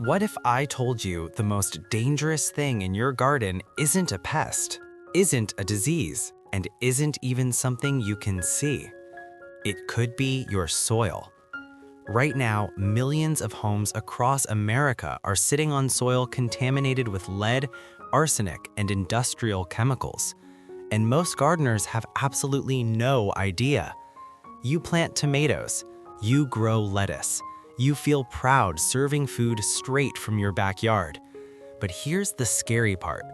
What if I told you the most dangerous thing in your garden isn't a pest, isn't a disease, and isn't even something you can see? It could be your soil. Right now, millions of homes across America are sitting on soil contaminated with lead, arsenic, and industrial chemicals. And most gardeners have absolutely no idea. You plant tomatoes, you grow lettuce, you feel proud serving food straight from your backyard. But here's the scary part.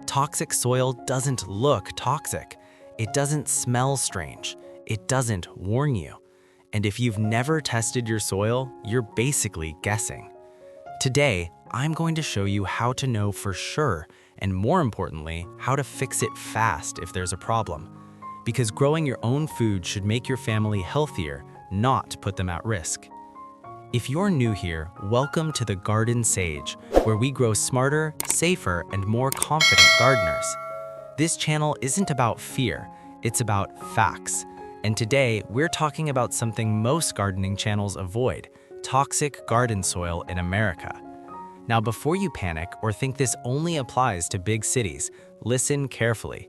Toxic soil doesn't look toxic. It doesn't smell strange. It doesn't warn you. And if you've never tested your soil, you're basically guessing. Today, I'm going to show you how to know for sure, and more importantly, how to fix it fast if there's a problem. Because growing your own food should make your family healthier, not put them at risk. If you're new here, welcome to the Garden Sage, where we grow smarter, safer, and more confident gardeners. This channel isn't about fear, it's about facts. And today, we're talking about something most gardening channels avoid: toxic garden soil in America. Now, before you panic or think this only applies to big cities, listen carefully.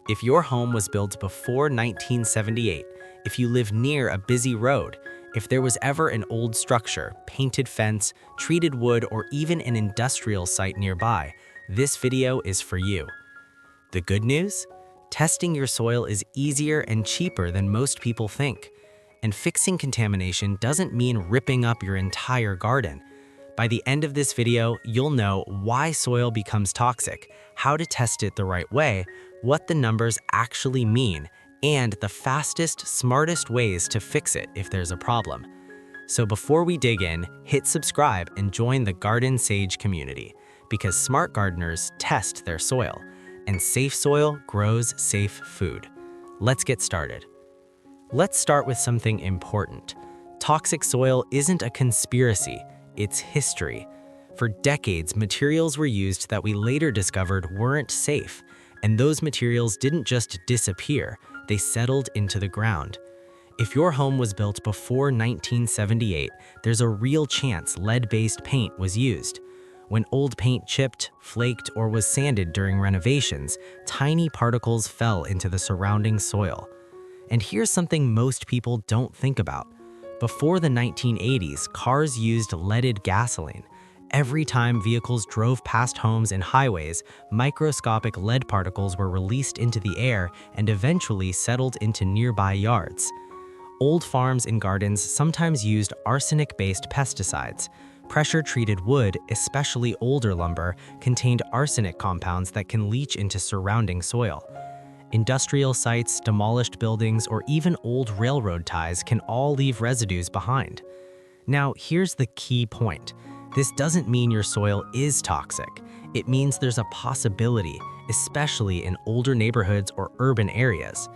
If your home was built before 1978, if you live near a busy road, if there was ever an old structure, painted fence, treated wood, or even an industrial site nearby, this video is for you. The good news? Testing your soil is easier and cheaper than most people think. And fixing contamination doesn't mean ripping up your entire garden. By the end of this video, you'll know why soil becomes toxic, how to test it the right way, what the numbers actually mean, and the fastest, smartest ways to fix it if there's a problem. So before we dig in, hit subscribe and join the Garden Sage community, because smart gardeners test their soil, and safe soil grows safe food. Let's get started. Let's start with something important. Toxic soil isn't a conspiracy, it's history. For decades, materials were used that we later discovered weren't safe, and those materials didn't just disappear, they settled into the ground. If your home was built before 1978, there's a real chance lead-based paint was used. When old paint chipped, flaked, or was sanded during renovations, tiny particles fell into the surrounding soil. And here's something most people don't think about. Before the 1980s, cars used leaded gasoline. Every time vehicles drove past homes and highways, microscopic lead particles were released into the air and eventually settled into nearby yards. Old farms and gardens sometimes used arsenic-based pesticides. Pressure-treated wood, especially older lumber, contained arsenic compounds that can leach into surrounding soil. Industrial sites, demolished buildings, or even old railroad ties can all leave residues behind. Now, here's the key point. This doesn't mean your soil is toxic. It means there's a possibility, especially in older neighborhoods or urban areas.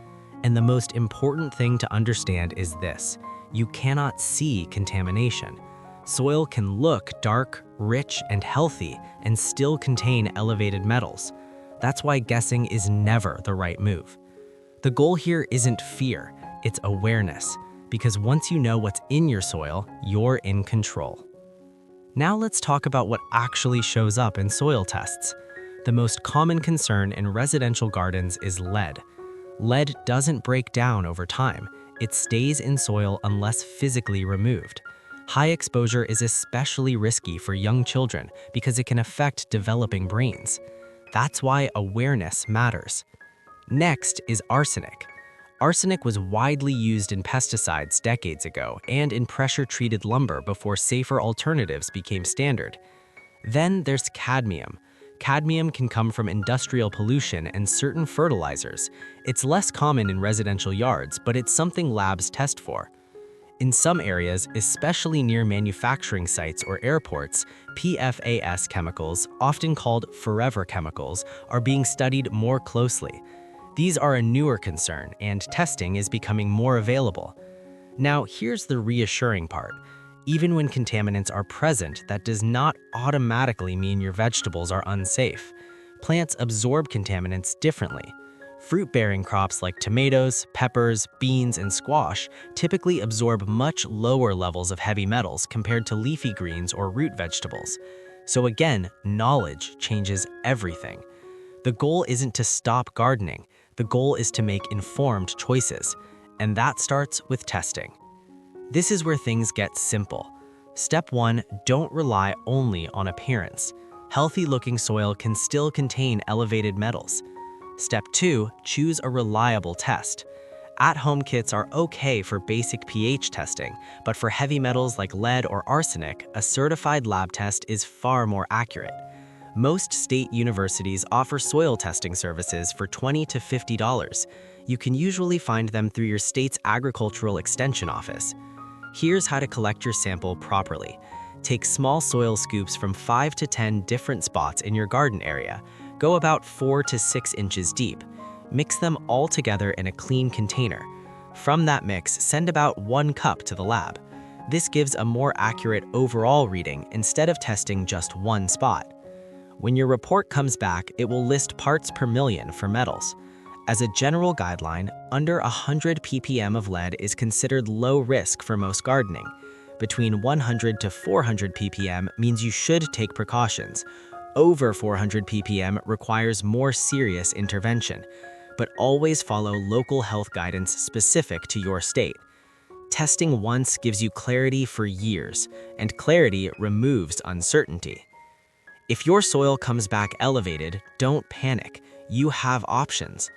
And the most important thing to understand is this: you cannot see contamination. Soil can look dark, rich, and healthy and still contain elevated metals. That's why guessing is never the right move. The goal here isn't fear, it's awareness, because once you know what's in your soil, you're in control. Now let's talk about what actually shows up in soil tests. The most common concern in residential gardens is lead. Lead doesn't break down over time. It stays in soil unless physically removed. High exposure is especially risky for young children because it can affect developing brains. That's why awareness matters. Next is arsenic. Arsenic was widely used in pesticides decades ago and in pressure-treated lumber before safer alternatives became standard. Then there's cadmium. Cadmium can come from industrial pollution and certain fertilizers. It's less common in residential yards, but it's something labs test for. In some areas, especially near manufacturing sites or airports, PFAS chemicals, often called forever chemicals, are being studied more closely. These are a newer concern, and testing is becoming more available. Now, here's the reassuring part. Even when contaminants are present, that does not automatically mean your vegetables are unsafe. Plants absorb contaminants differently. Fruit-bearing crops like tomatoes, peppers, beans, and squash typically absorb much lower levels of heavy metals compared to leafy greens or root vegetables. So again, knowledge changes everything. The goal isn't to stop gardening. The goal is to make informed choices, and that starts with testing. This is where things get simple. Step 1, don't rely only on appearance. Healthy-looking soil can still contain elevated metals. Step 2, choose a reliable test. At-home kits are okay for basic pH testing, but for heavy metals like lead or arsenic, a certified lab test is far more accurate. Most state universities offer soil testing services for $20 to $50. You can usually find them through your state's agricultural extension office. Here's how to collect your sample properly. Take small soil scoops from 5 to 10 different spots in your garden area. Go about 4 to 6 inches deep. Mix them all together in a clean container. From that mix, send about 1 cup to the lab. This gives a more accurate overall reading instead of testing just one spot. When your report comes back, it will list parts per million for metals. As a general guideline, under 100 ppm of lead is considered low risk for most gardening. Between 100 to 400 ppm means you should take precautions. Over 400 ppm requires more serious intervention, but always follow local health guidance specific to your state. Testing once gives you clarity for years, and clarity removes uncertainty. If your soil comes back elevated, don't panic. You have options.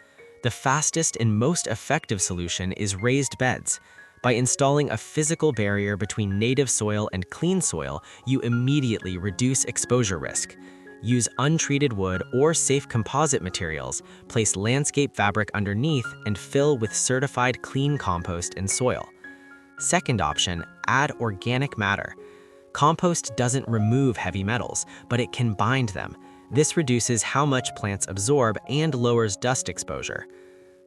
The fastest and most effective solution is raised beds. By installing a physical barrier between native soil and clean soil, you immediately reduce exposure risk. Use untreated wood or safe composite materials, place landscape fabric underneath, and fill with certified clean compost and soil. Second option, add organic matter. Compost doesn't remove heavy metals, but it can bind them. This reduces how much plants absorb and lowers dust exposure.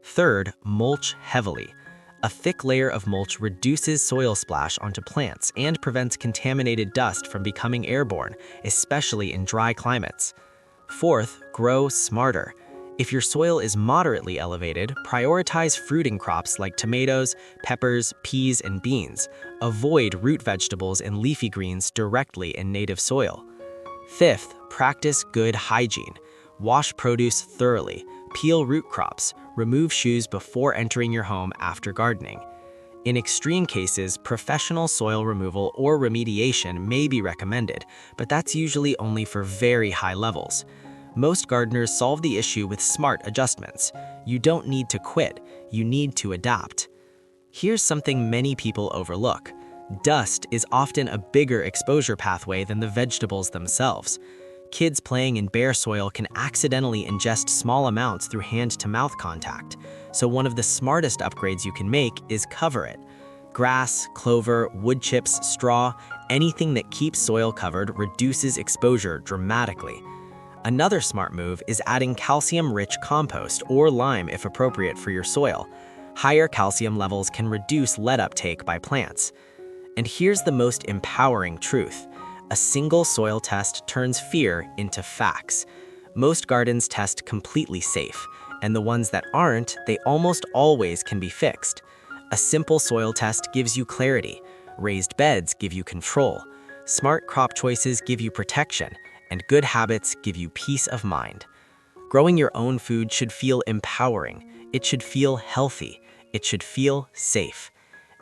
Third, mulch heavily. A thick layer of mulch reduces soil splash onto plants and prevents contaminated dust from becoming airborne, especially in dry climates. Fourth, grow smarter. If your soil is moderately elevated, prioritize fruiting crops like tomatoes, peppers, peas, and beans. Avoid root vegetables and leafy greens directly in native soil. Fifth, practice good hygiene. Wash produce thoroughly, peel root crops, remove shoes before entering your home after gardening. In extreme cases, professional soil removal or remediation may be recommended, but that's usually only for very high levels. Most gardeners solve the issue with smart adjustments. You don't need to quit, you need to adapt. Here's something many people overlook. Dust is often a bigger exposure pathway than the vegetables themselves. Kids playing in bare soil can accidentally ingest small amounts through hand-to-mouth contact, so one of the smartest upgrades you can make is cover it. Grass, clover, wood chips, straw, anything that keeps soil covered reduces exposure dramatically. Another smart move is adding calcium-rich compost or lime if appropriate for your soil. Higher calcium levels can reduce lead uptake by plants. And here's the most empowering truth. A single soil test turns fear into facts. Most gardens test completely safe, and the ones that aren't, they almost always can be fixed. A simple soil test gives you clarity. Raised beds give you control. Smart crop choices give you protection, and good habits give you peace of mind. Growing your own food should feel empowering. It should feel healthy. It should feel safe.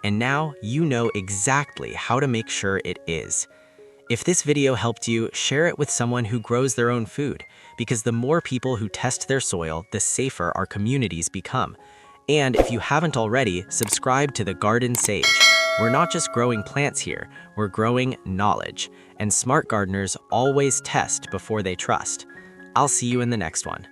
And now you know exactly how to make sure it is. If this video helped you, share it with someone who grows their own food, because the more people who test their soil, the safer our communities become. And if you haven't already, subscribe to The Garden Sage. We're not just growing plants here, we're growing knowledge. And smart gardeners always test before they trust. I'll see you in the next one.